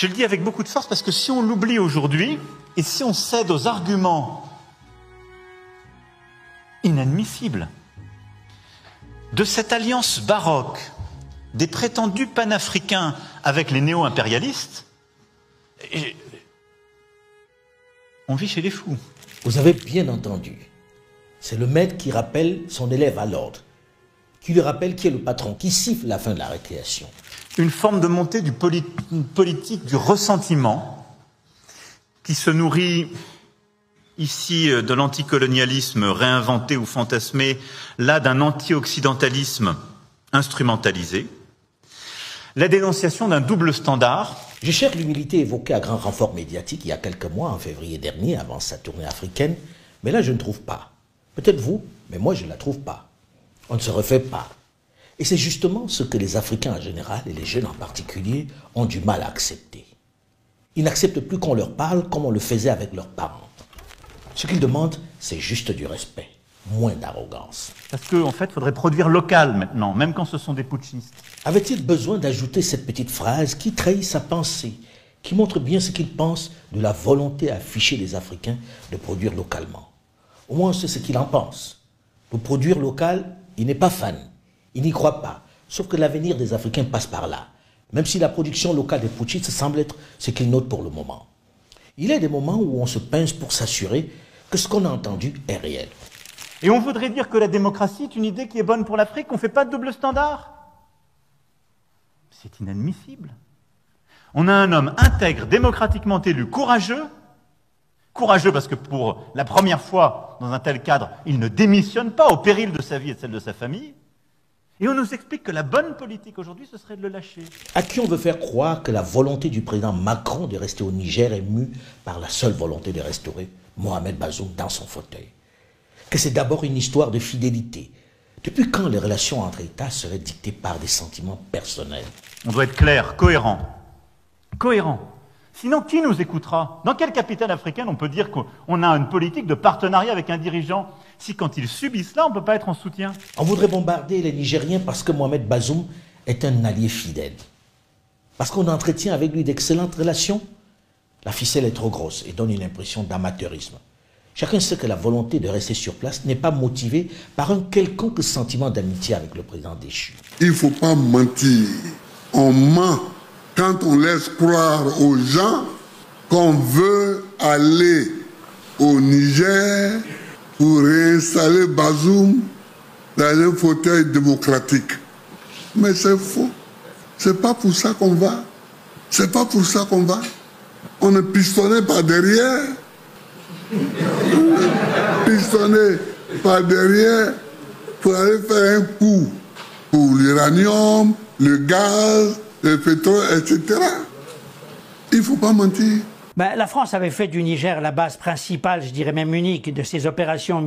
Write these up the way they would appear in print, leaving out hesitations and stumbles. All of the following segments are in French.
Je le dis avec beaucoup de force parce que si on l'oublie aujourd'hui, et si on cède aux arguments inadmissibles de cette alliance baroque des prétendus panafricains avec les néo-impérialistes, on vit chez les fous. Vous avez bien entendu. C'est le maître qui rappelle son élève à l'ordre, qui lui rappelle qui est le patron, qui siffle la fin de la récréation. Une forme de montée du politique du ressentiment qui se nourrit ici de l'anticolonialisme réinventé ou fantasmé, là d'un anti-occidentalisme instrumentalisé, la dénonciation d'un double standard. Je cherche l'humilité évoquée à grand renfort médiatique il y a quelques mois, en février dernier, avant sa tournée africaine, mais là je ne trouve pas. Peut-être vous, mais moi je ne la trouve pas. On ne se refait pas. Et c'est justement ce que les Africains en général, et les jeunes en particulier, ont du mal à accepter. Ils n'acceptent plus qu'on leur parle comme on le faisait avec leurs parents. Ce qu'ils demandent, c'est juste du respect, moins d'arrogance. Parce qu'en fait, il faudrait produire local maintenant, même quand ce sont des putschistes. Avait-il besoin d'ajouter cette petite phrase qui trahit sa pensée, qui montre bien ce qu'il pense de la volonté affichée des Africains de produire localement? Au moins, c'est ce qu'il en pense. Pour produire local, il n'est pas fan. Il n'y croit pas. Sauf que l'avenir des Africains passe par là. Même si la production locale des putschistes semble être ce qu'ils notent pour le moment. Il y a des moments où on se pince pour s'assurer que ce qu'on a entendu est réel. Et on voudrait dire que la démocratie est une idée qui est bonne pour l'Afrique, qu'on ne fait pas de double standard. C'est inadmissible. On a un homme intègre, démocratiquement élu, courageux parce que pour la première fois dans un tel cadre, il ne démissionne pas au péril de sa vie et de celle de sa famille. Et on nous explique que la bonne politique aujourd'hui, ce serait de le lâcher. À qui on veut faire croire que la volonté du président Macron de rester au Niger est mue par la seule volonté de restaurer Mohamed Bazoum dans son fauteuil. Que c'est d'abord une histoire de fidélité. Depuis quand les relations entre États seraient dictées par des sentiments personnels? On doit être clair, cohérent. Cohérent. Sinon, qui nous écoutera? Dans quelle capitale africaine on peut dire qu'on a une politique de partenariat avec un dirigeant si quand ils subissent là, on ne peut pas être en soutien? On voudrait bombarder les Nigériens parce que Mohamed Bazoum est un allié fidèle. Parce qu'on entretient avec lui d'excellentes relations. La ficelle est trop grosse et donne une impression d'amateurisme. Chacun sait que la volonté de rester sur place n'est pas motivée par un quelconque sentiment d'amitié avec le président déchu. Il ne faut pas mentir. On ment quand on laisse croire aux gens qu'on veut aller au Niger pour réinstaller Bazoum dans un fauteuil démocratique. Mais c'est faux. C'est pas pour ça qu'on va. C'est pas pour ça qu'on va. On est pistonné par derrière. Pistonné par derrière pour aller faire un coup pour l'uranium, le gaz, le pétrole, etc. Il ne faut pas mentir. La France avait fait du Niger la base principale, je dirais même unique, de ses opérations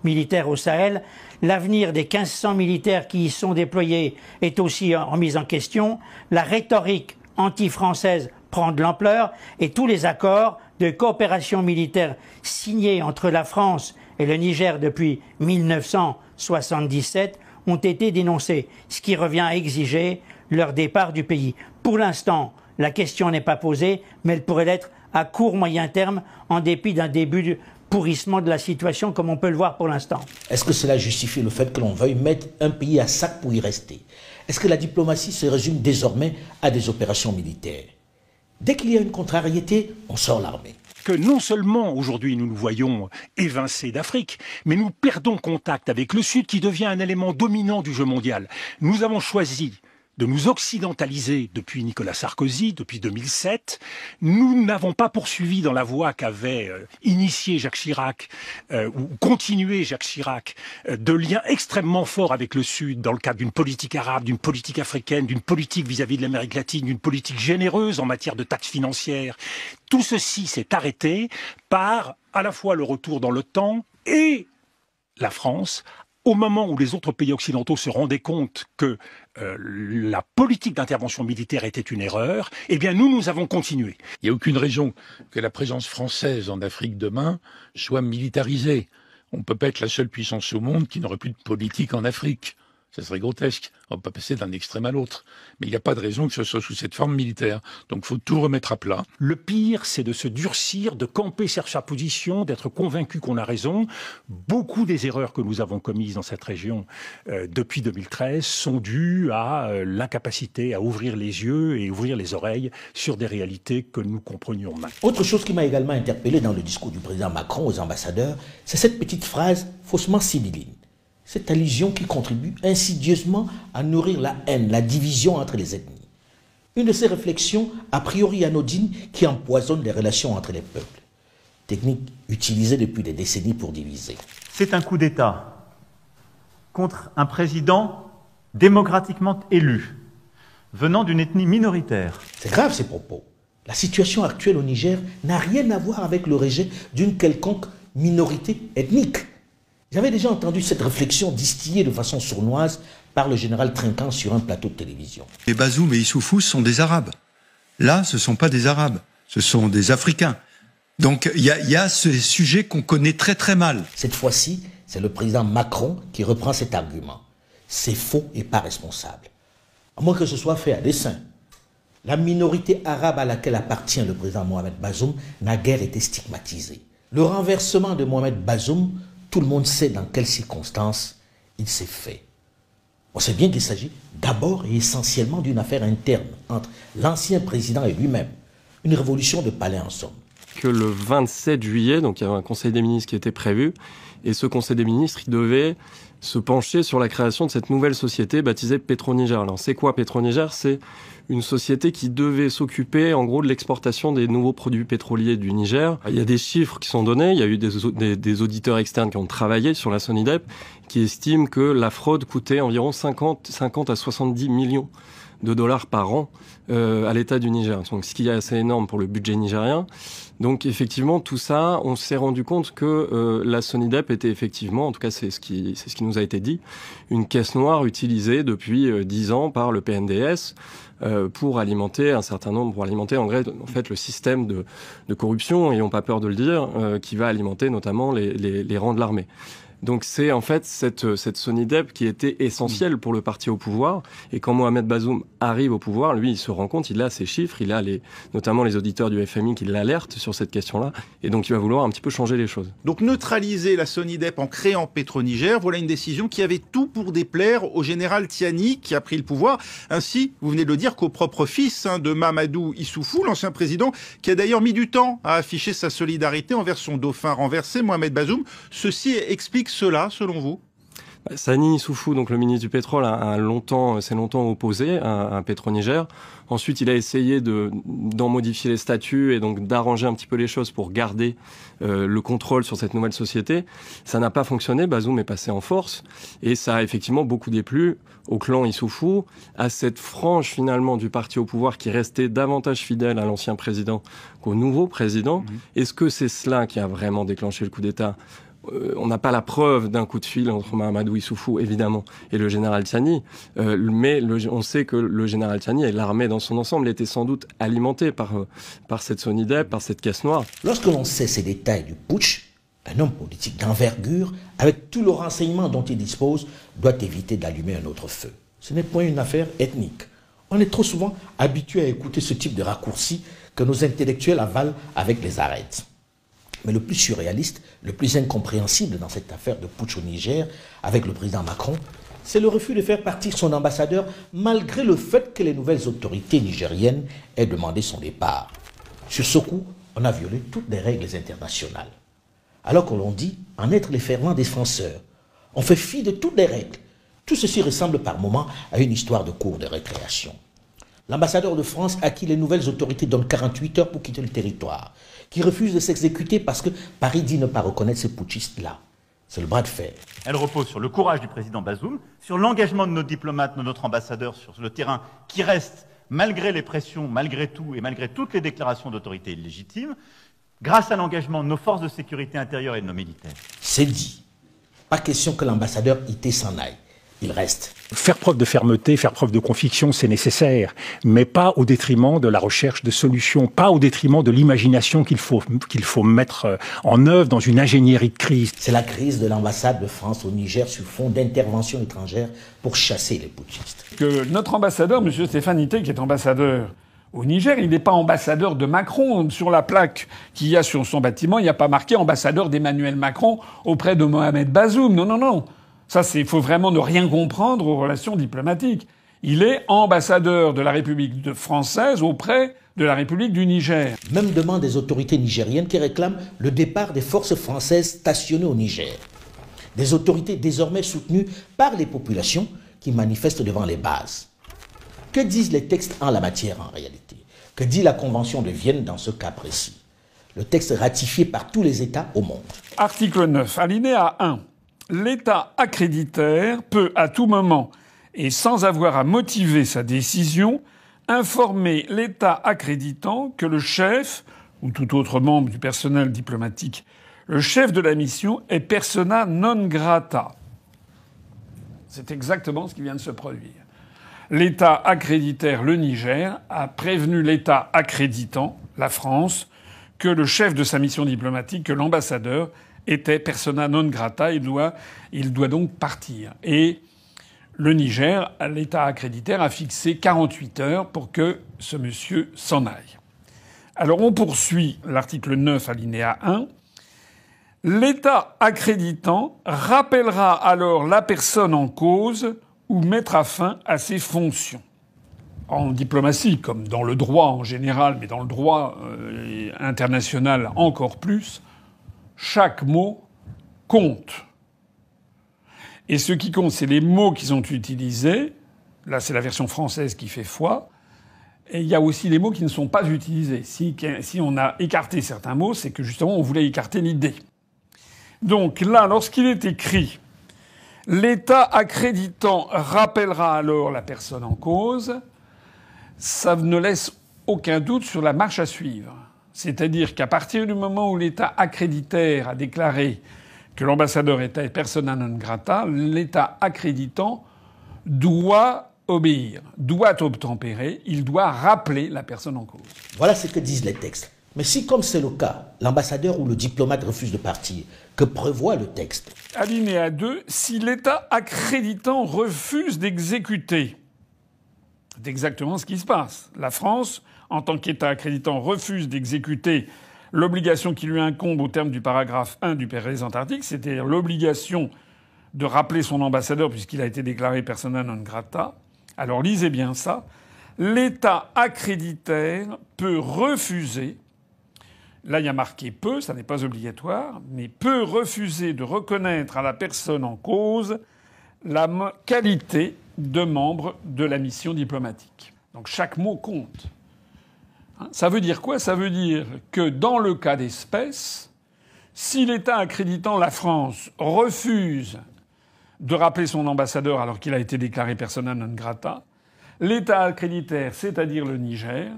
militaires au Sahel. L'avenir des 1500 militaires qui y sont déployés est aussi remis en question. La rhétorique anti-française prend de l'ampleur et tous les accords de coopération militaire signés entre la France et le Niger depuis 1977 ont été dénoncés, ce qui revient à exiger leur départ du pays. Pour l'instant, la question n'est pas posée, mais elle pourrait l'être à court moyen terme, en dépit d'un début de pourrissement de la situation, comme on peut le voir pour l'instant. Est-ce que cela justifie le fait que l'on veuille mettre un pays à sac pour y rester? Est-ce que la diplomatie se résume désormais à des opérations militaires? Dès qu'il y a une contrariété, on sort l'armée. Que non seulement aujourd'hui nous nous voyons évincés d'Afrique, mais nous perdons contact avec le Sud qui devient un élément dominant du jeu mondial. Nous avons choisi de nous occidentaliser depuis Nicolas Sarkozy, depuis 2007. Nous n'avons pas poursuivi dans la voie qu'avait initié Jacques Chirac, ou continué Jacques Chirac, de liens extrêmement forts avec le Sud dans le cadre d'une politique arabe, d'une politique africaine, d'une politique vis-à-vis de l'Amérique latine, d'une politique généreuse en matière de taxes financières. Tout ceci s'est arrêté par à la fois le retour dans le temps et la France, au moment où les autres pays occidentaux se rendaient compte que la politique d'intervention militaire était une erreur, eh bien nous avons continué. Il n'y a aucune raison que la présence française en Afrique demain soit militarisée. On ne peut pas être la seule puissance au monde qui n'aurait plus de politique en Afrique. Ça serait grotesque. On ne va pas passer d'un extrême à l'autre. Mais il n'y a pas de raison que ce soit sous cette forme militaire. Donc il faut tout remettre à plat. Le pire, c'est de se durcir, de camper sur sa position, d'être convaincu qu'on a raison. Beaucoup des erreurs que nous avons commises dans cette région depuis 2013 sont dues à l'incapacité à ouvrir les yeux et ouvrir les oreilles sur des réalités que nous comprenions mal. Autre chose qui m'a également interpellé dans le discours du président Macron aux ambassadeurs, c'est cette petite phrase faussement sibylline. Cette allusion qui contribue insidieusement à nourrir la haine, la division entre les ethnies. Une de ces réflexions a priori anodines qui empoisonne les relations entre les peuples. Technique utilisée depuis des décennies pour diviser. C'est un coup d'État contre un président démocratiquement élu, venant d'une ethnie minoritaire. C'est grave ces propos. La situation actuelle au Niger n'a rien à voir avec le rejet d'une quelconque minorité ethnique. J'avais déjà entendu cette réflexion distillée de façon sournoise par le général Trinquant sur un plateau de télévision. Et Bazoum et Issoufou sont des Arabes. Là, ce ne sont pas des Arabes, ce sont des Africains. Donc il y a ce sujet qu'on connaît très très mal. Cette fois-ci, c'est le président Macron qui reprend cet argument. C'est faux et pas responsable. À moins que ce soit fait à dessein. La minorité arabe à laquelle appartient le président Mohamed Bazoum n'a guère été stigmatisée. Le renversement de Mohamed Bazoum, tout le monde sait dans quelles circonstances il s'est fait. On sait bien qu'il s'agit d'abord et essentiellement d'une affaire interne entre l'ancien président et lui-même. Une révolution de palais en somme. Que le 27 juillet, donc il y avait un conseil des ministres qui était prévu, et ce conseil des ministres, il devait se pencher sur la création de cette nouvelle société baptisée Pétro-Niger. Alors c'est quoi Pétro-Niger? C'est une société qui devait s'occuper en gros de l'exportation des nouveaux produits pétroliers du Niger. Il y a des chiffres qui sont donnés, il y a eu des auditeurs externes qui ont travaillé sur la SONIDEP, qui estiment que la fraude coûtait environ 50 à 70 millions de dollars par an à l'État du Niger. Donc ce qui est assez énorme pour le budget nigérien. Donc effectivement, tout ça, on s'est rendu compte que la SONIDEP était effectivement, en tout cas c'est ce qui nous a été dit, une caisse noire utilisée depuis 10 ans par le PNDS pour alimenter un certain nombre, pour alimenter en fait le système de corruption, ayons pas peur de le dire, qui va alimenter notamment les rangs de l'armée. Donc c'est en fait cette SONIDEP qui était essentielle pour le parti au pouvoir. Et quand Mohamed Bazoum arrive au pouvoir, lui, il se rend compte, il a ces chiffres, il a notamment les auditeurs du FMI qui l'alertent sur cette question-là. Et donc il va vouloir un petit peu changer les choses. Donc neutraliser la SONIDEP en créant Pétro-Niger, voilà une décision qui avait tout pour déplaire au général Tiani qui a pris le pouvoir. Ainsi, vous venez de le dire, qu'au propre fils de Mamadou Issoufou, l'ancien président, qui a d'ailleurs mis du temps à afficher sa solidarité envers son dauphin renversé, Mohamed Bazoum. Ceci explique cela, selon vous? Sani Issoufou, donc le ministre du pétrole, s'est longtemps opposé à Pétro-Niger. Ensuite, il a essayé d'en modifier les statuts et donc d'arranger un petit peu les choses pour garder le contrôle sur cette nouvelle société. Ça n'a pas fonctionné. Bazoum est passé en force et ça a effectivement beaucoup déplu au clan Issoufou, à cette frange finalement du parti au pouvoir qui restait davantage fidèle à l'ancien président qu'au nouveau président. Est-ce que c'est cela qui a vraiment déclenché le coup d'État? On n'a pas la preuve d'un coup de fil entre Mahamadou Issoufou, évidemment, et le général Tiani, mais on sait que le général Tiani et l'armée dans son ensemble étaient sans doute alimentés par cette SONIDEP, par cette caisse noire. Lorsque l'on sait ces détails du putsch, un homme politique d'envergure, avec tout le renseignement dont il dispose, doit éviter d'allumer un autre feu. Ce n'est point une affaire ethnique. On est trop souvent habitué à écouter ce type de raccourcis que nos intellectuels avalent avec les arêtes. Mais le plus surréaliste, le plus incompréhensible dans cette affaire de putsch au Niger avec le président Macron, c'est le refus de faire partir son ambassadeur malgré le fait que les nouvelles autorités nigériennes aient demandé son départ. Sur ce coup, on a violé toutes les règles internationales. Alors que l'on dit en être les fervents défenseurs, on fait fi de toutes les règles. Tout ceci ressemble par moments à une histoire de cours de récréation. L'ambassadeur de France à qui les nouvelles autorités donnent 48 heures pour quitter le territoire, qui refuse de s'exécuter parce que Paris dit ne pas reconnaître ces putschistes-là. C'est le bras de fer. Elle repose sur le courage du président Bazoum, sur l'engagement de nos diplomates, de notre ambassadeur sur le terrain, qui reste, malgré les pressions, malgré tout et malgré toutes les déclarations d'autorité illégitimes, grâce à l'engagement de nos forces de sécurité intérieure et de nos militaires. C'est dit. Pas question que l'ambassadeur IT s'en aille. il reste. Faire preuve de fermeté, faire preuve de conviction, c'est nécessaire, mais pas au détriment de la recherche de solutions, pas au détriment de l'imagination qu'il faut mettre en œuvre dans une ingénierie de crise. C'est la crise de l'ambassade de France au Niger sur fond d'intervention étrangère pour chasser les putschistes. Que notre ambassadeur, M. Stéphane Ité, qui est ambassadeur au Niger, il n'est pas ambassadeur de Macron. Sur la plaque qu'il y a sur son bâtiment, il n'y a pas marqué ambassadeur d'Emmanuel Macron auprès de Mohamed Bazoum. Non, non, non. Ça, il faut vraiment ne rien comprendre aux relations diplomatiques. Il est ambassadeur de la République française auprès de la République du Niger. Même demande des autorités nigériennes qui réclament le départ des forces françaises stationnées au Niger. Des autorités désormais soutenues par les populations qui manifestent devant les bases. Que disent les textes en la matière en réalité? Que dit la Convention de Vienne dans ce cas précis? Le texte ratifié par tous les États au monde. Article 9, alinéa 1. L'État accréditaire peut à tout moment et sans avoir à motiver sa décision informer l'État accréditant que le chef ou tout autre membre du personnel diplomatique, le chef de la mission est persona non grata. C'est exactement ce qui vient de se produire. L'État accréditaire, le Niger, a prévenu l'État accréditant, la France, que le chef de sa mission diplomatique, que l'ambassadeur, était persona non grata. Il doit donc partir. Et le Niger, l'État accréditaire, a fixé 48 heures pour que ce monsieur s'en aille. Alors on poursuit l'article 9, alinéa 1. L'État accréditant rappellera alors la personne en cause ou mettra fin à ses fonctions. En diplomatie, comme dans le droit en général, mais dans le droit international encore plus, chaque mot compte. Et ce qui compte, c'est les mots qui sont utilisés. Là, c'est la version française qui fait foi. Et il y a aussi les mots qui ne sont pas utilisés. Si on a écarté certains mots, c'est que justement, on voulait écarter l'idée. Donc là, lorsqu'il est écrit « L'État accréditant rappellera alors la personne en cause », ça ne laisse aucun doute sur la marche à suivre. C'est-à-dire qu'à partir du moment où l'État accréditaire a déclaré que l'ambassadeur était persona non grata, l'État accréditant doit obéir, doit obtempérer, il doit rappeler la personne en cause. Voilà ce que disent les textes. Mais si, comme c'est le cas, l'ambassadeur ou le diplomate refuse de partir, que prévoit le texte? Alinéa 2. Si l'État accréditant refuse d'exécuter, c'est exactement ce qui se passe. La France, en tant qu'État accréditant, refuse d'exécuter l'obligation qui lui incombe au terme du paragraphe 1 du présent article, c'est-à-dire l'obligation de rappeler son ambassadeur puisqu'il a été déclaré persona non grata. Alors lisez bien ça. L'État accréditaire peut refuser, là il y a marqué peut, ça n'est pas obligatoire, mais peut refuser de reconnaître à la personne en cause la qualité de membre de la mission diplomatique. Donc chaque mot compte. Ça veut dire quoi? Ça veut dire que dans le cas d'espèce, si l'État accréditant la France refuse de rappeler son ambassadeur alors qu'il a été déclaré persona non grata, l'État accréditaire, c'est-à-dire le Niger,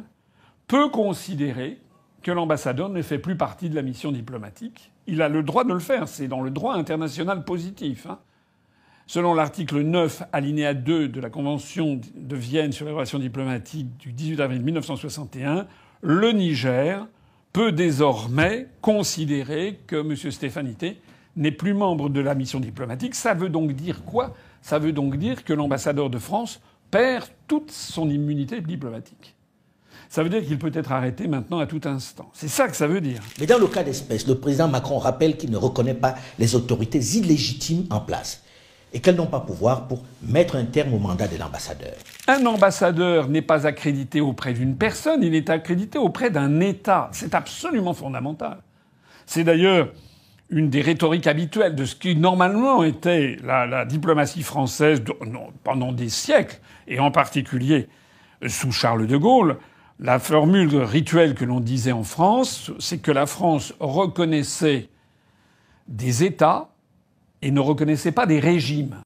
peut considérer que l'ambassadeur ne fait plus partie de la mission diplomatique. Il a le droit de le faire. C'est dans le droit international positif. Selon l'article 9, alinéa 2 de la Convention de Vienne sur les relations diplomatiques du 18 avril 1961, le Niger peut désormais considérer que M. Stéphane Ité n'est plus membre de la mission diplomatique. Ça veut donc dire quoi? Ça veut donc dire que l'ambassadeur de France perd toute son immunité diplomatique. Ça veut dire qu'il peut être arrêté maintenant à tout instant. C'est ça que ça veut dire. Mais dans le cas d'espèce, le président Macron rappelle qu'il ne reconnaît pas les autorités illégitimes en place et qu'elles n'ont pas pouvoir pour mettre un terme au mandat de l'ambassadeur. Un ambassadeur n'est pas accrédité auprès d'une personne, il est accrédité auprès d'un État. C'est absolument fondamental. C'est d'ailleurs une des rhétoriques habituelles de ce qui normalement était la diplomatie française pendant des siècles, et en particulier sous Charles de Gaulle. La formule rituelle que l'on disait en France, c'est que la France reconnaissait des États et ne reconnaissait pas des régimes.